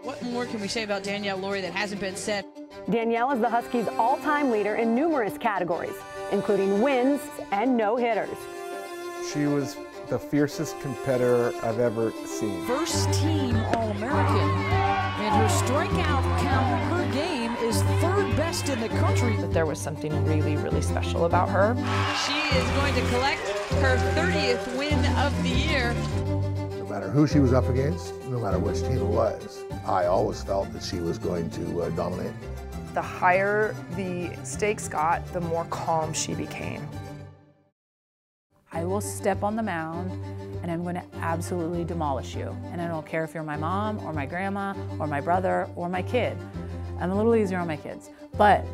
What more can we say about Danielle Lawrie that hasn't been said? Danielle is the Huskies' all-time leader in numerous categories, including wins and no-hitters. She was the fiercest competitor I've ever seen. First team All-American, and her strikeout count per game is third best in the country. But there was something really, really special about her. She is going to collect her 30th win of the year. No matter who she was up against, no matter which team it was, I always felt that she was going to dominate. The higher the stakes got, the more calm she became. I will step on the mound and I'm going to absolutely demolish you. And I don't care if you're my mom or my grandma or my brother or my kid. I'm a little easier on my kids. But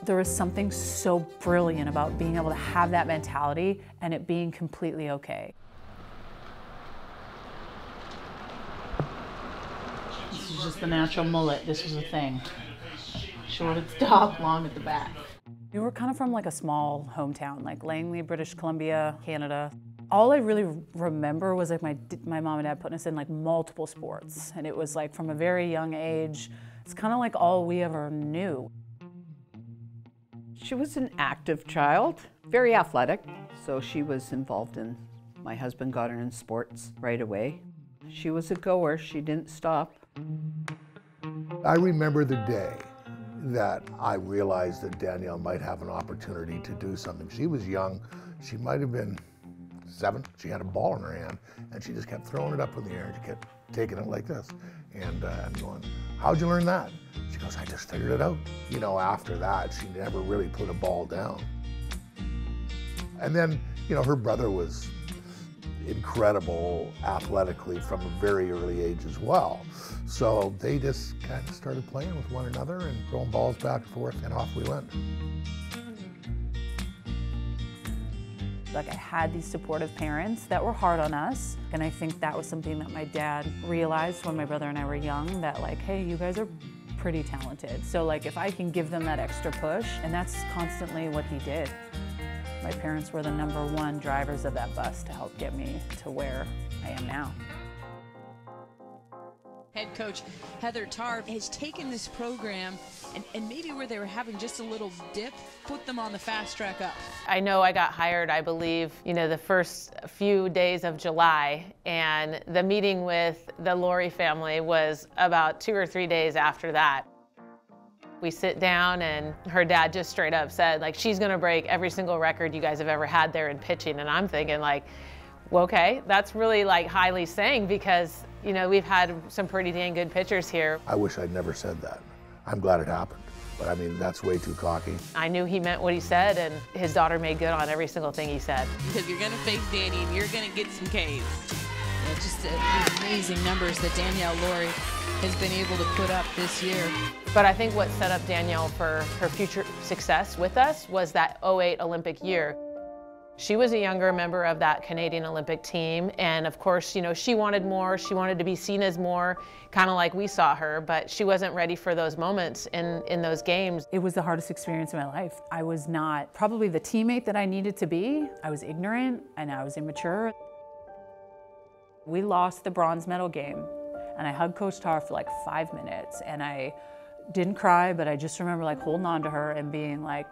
there is something so brilliant about being able to have that mentality and it being completely okay. This is just the natural mullet. This was a thing. Short at the top, long at the back. We were kind of from like a small hometown, like Langley, British Columbia, Canada. All I really remember was like my mom and dad putting us in like multiple sports. And it was like from a very young age, it's kind of like all we ever knew. She was an active child, very athletic. So she was involved in, my husband got her in sports right away. She was a goer, she didn't stop. I remember the day that I realized that Danielle might have an opportunity to do something. She was young. She might have been 7. She had a ball in her hand, and she just kept throwing it up in the air, and she kept taking it like this. And I'm going, how'd you learn that? She goes, I just figured it out. You know, after that, she never really put a ball down. And then, you know, her brother was incredible athletically from a very early age as well. So they just kind of started playing with one another and throwing balls back and forth, and off we went. Like I had these supportive parents that were hard on us. And I think that was something that my dad realized when my brother and I were young, that like, hey, you guys are pretty talented. So like if I can give them that extra push, and that's constantly what he did. My parents were the #1 drivers of that bus to help get me to where I am now. Head coach Heather Tarp has taken this program and maybe where they were having just a little dip, put them on the fast track up. I know I got hired, I believe, the first few days of July, and the meeting with the Lawrie family was about 2 or 3 days after that. We sit down and her dad just straight up said, like, she's gonna break every single record you guys have ever had there in pitching. And I'm thinking like, well, okay, that's really like highly saying, because we've had some pretty dang good pitchers here. I wish I'd never said that. I'm glad it happened, but I mean, that's way too cocky. I knew he meant what he said, and his daughter made good on every single thing he said. Because you're gonna face Danny and you're gonna get some Ks. Just the amazing numbers that Danielle Lawrie has been able to put up this year. But I think what set up Danielle for her future success with us was that '08 Olympic year. She was a younger member of that Canadian Olympic team, and of course, she wanted more. She wanted to be seen as more, kind of like we saw her, but she wasn't ready for those moments in those games. It was the hardest experience of my life. I was not probably the teammate that I needed to be. I was ignorant and I was immature. We lost the bronze medal game, and I hugged Coach Tar for like 5 minutes, and I didn't cry, but I just remember like holding on to her and being like,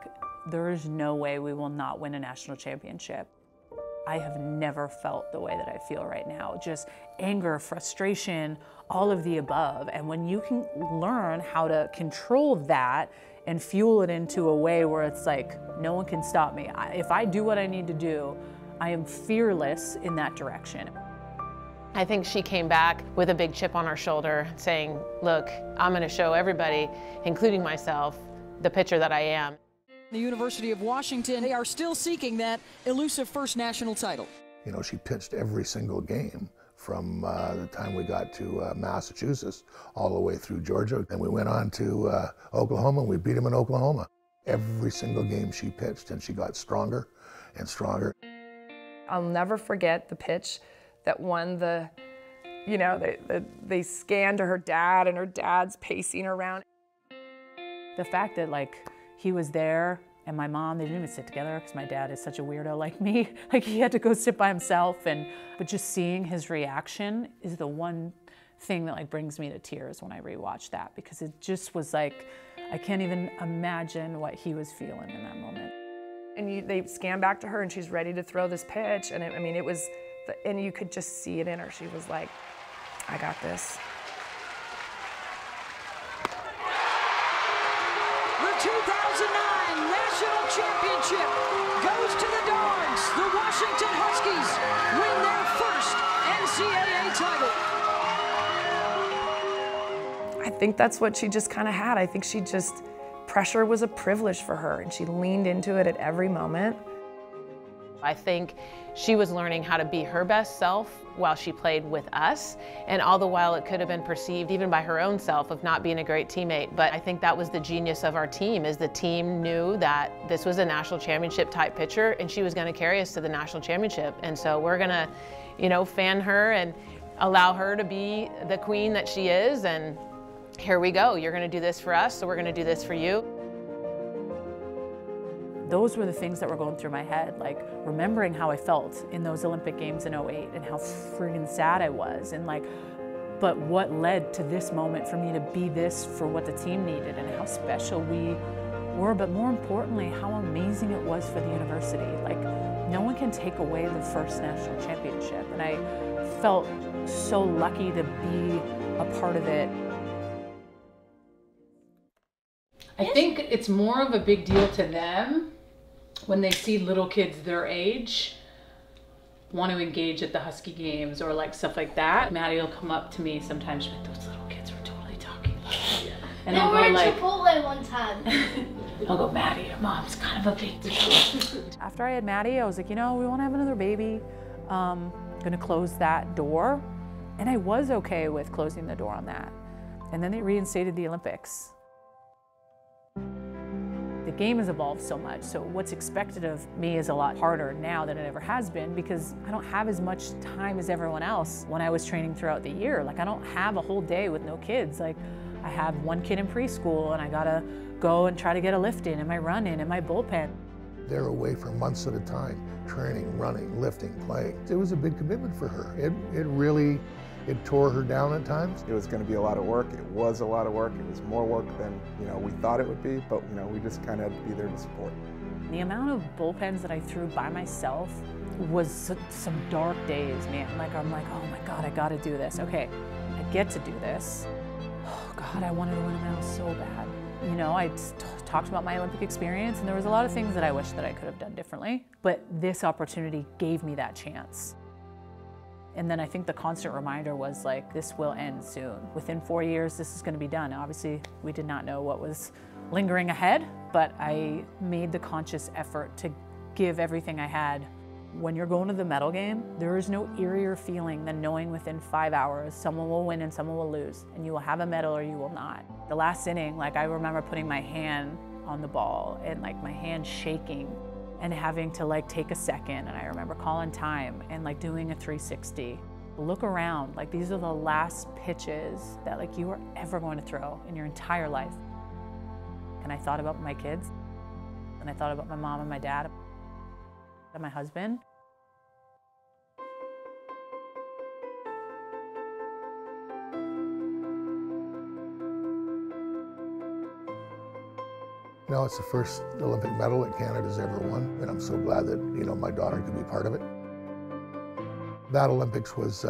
there is no way we will not win a national championship. I have never felt the way that I feel right now. Just anger, frustration, all of the above. And when you can learn how to control that and fuel it into a way where it's like, no one can stop me. If I do what I need to do, I am fearless in that direction. I think she came back with a big chip on her shoulder saying, look, I'm going to show everybody, including myself, the pitcher that I am. The University of Washington, they are still seeking that elusive first national title. She pitched every single game from the time we got to Massachusetts all the way through Georgia. And we went on to Oklahoma, and we beat them in Oklahoma. Every single game she pitched, and she got stronger and stronger. I'll never forget the pitch that won the, they scanned to her dad, and her dad's pacing around. The fact that he was there, and my mom, they didn't even sit together because my dad is such a weirdo like me. Like he had to go sit by himself, but just seeing his reaction is the one thing that like brings me to tears when I rewatch that, because it just was like, I can't even imagine what he was feeling in that moment. And they scan back to her and she's ready to throw this pitch. And I mean, it was, and you could just see it in her. She was like, I got this. The 2009 National Championship goes to the Dogs. The Washington Huskies win their first NCAA title. I think that's what she just kind of had. I think she just, pressure was a privilege for her and she leaned into it at every moment. I think she was learning how to be her best self while she played with us, and all the while it could have been perceived even by her own self of not being a great teammate. But I think that was the genius of our team, is the team knew that this was a national championship type pitcher and she was going to carry us to the national championship. And so we're going to, you know, fan her and allow her to be the queen that she is. And here we go. You're going to do this for us, so we're going to do this for you. Those were the things that were going through my head, like remembering how I felt in those Olympic Games in '08 and how friggin' sad I was, and like, but what led to this moment for me to be this for what the team needed, and how special we were, but more importantly, how amazing it was for the university. Like, no one can take away the first national championship, and I felt so lucky to be a part of it. I think it's more of a big deal to them when they see little kids their age want to engage at the Husky games or like stuff like that. Maddie will come up to me sometimes with those little kids were totally talking about it. And they I'll were go in like, Chipotle one time. I'll go, Maddie, your mom's kind of a big deal. After I had Maddie, I was like, you know, we want to have another baby. Gonna close that door. And I was okay with closing the door on that. And then they reinstated the Olympics. The game has evolved so much, so what's expected of me is a lot harder now than it ever has been, because I don't have as much time as everyone else when I was training throughout the year. Like, I don't have a whole day with no kids. Like, I have one kid in preschool and I gotta go and try to get a lift in and my run in and my bullpen. They're away for months at a time, training, running, lifting, playing. It was a big commitment for her. It tore her down at times. It was going to be a lot of work. It was a lot of work. It was more work than, you know, we thought it would be, but, you know, we just kind of had to be there to support. The amount of bullpens that I threw by myself was some dark days, man. Like, I'm like, oh my God, I gotta do this. Okay, I get to do this. Oh God, I wanted to win a medal so bad. You know, I talked about my Olympic experience, and there was a lot of things that I wish that I could have done differently, but this opportunity gave me that chance. And then I think the constant reminder was like, this will end soon. Within 4 years, this is going to be done. Obviously, we did not know what was lingering ahead, but I made the conscious effort to give everything I had. When you're going to the medal game, there is no eerier feeling than knowing within 5 hours someone will win and someone will lose, and you will have a medal or you will not. The last inning, like, I remember putting my hand on the ball and like my hand shaking and having to like take a second, and I remember calling time and like doing a 360. Look around, like, these are the last pitches that like you are ever going to throw in your entire life. And I thought about my kids, and I thought about my mom and my dad and my husband. You know, it's the first Olympic medal that Canada's ever won, and I'm so glad that, you know, my daughter could be part of it. That Olympics was,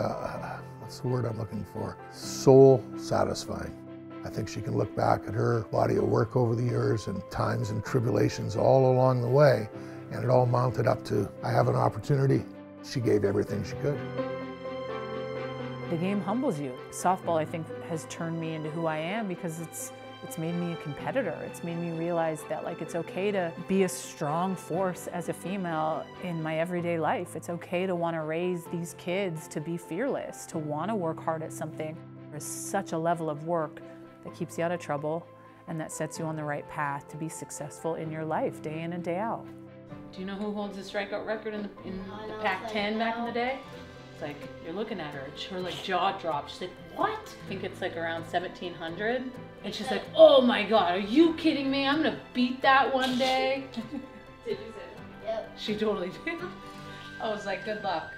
what's the word I'm looking for? Soul satisfying. I think she can look back at her body of work over the years and times and tribulations all along the way, and it all mounted up to, I have an opportunity. She gave everything she could. The game humbles you. Softball, I think, has turned me into who I am, because it's made me a competitor. It's made me realize that like it's okay to be a strong force as a female in my everyday life. It's okay to want to raise these kids to be fearless, to want to work hard at something. There's such a level of work that keeps you out of trouble and that sets you on the right path to be successful in your life, day in and day out. Do you know who holds the strikeout record in the Pac-10 back in the day? It's like, you're looking at her, her like jaw drops. She's like, what? I think it's like around 1,700. And she's like, oh my God, are you kidding me? I'm gonna beat that one day. Did you say that? Yep. She totally did. I was like, good luck.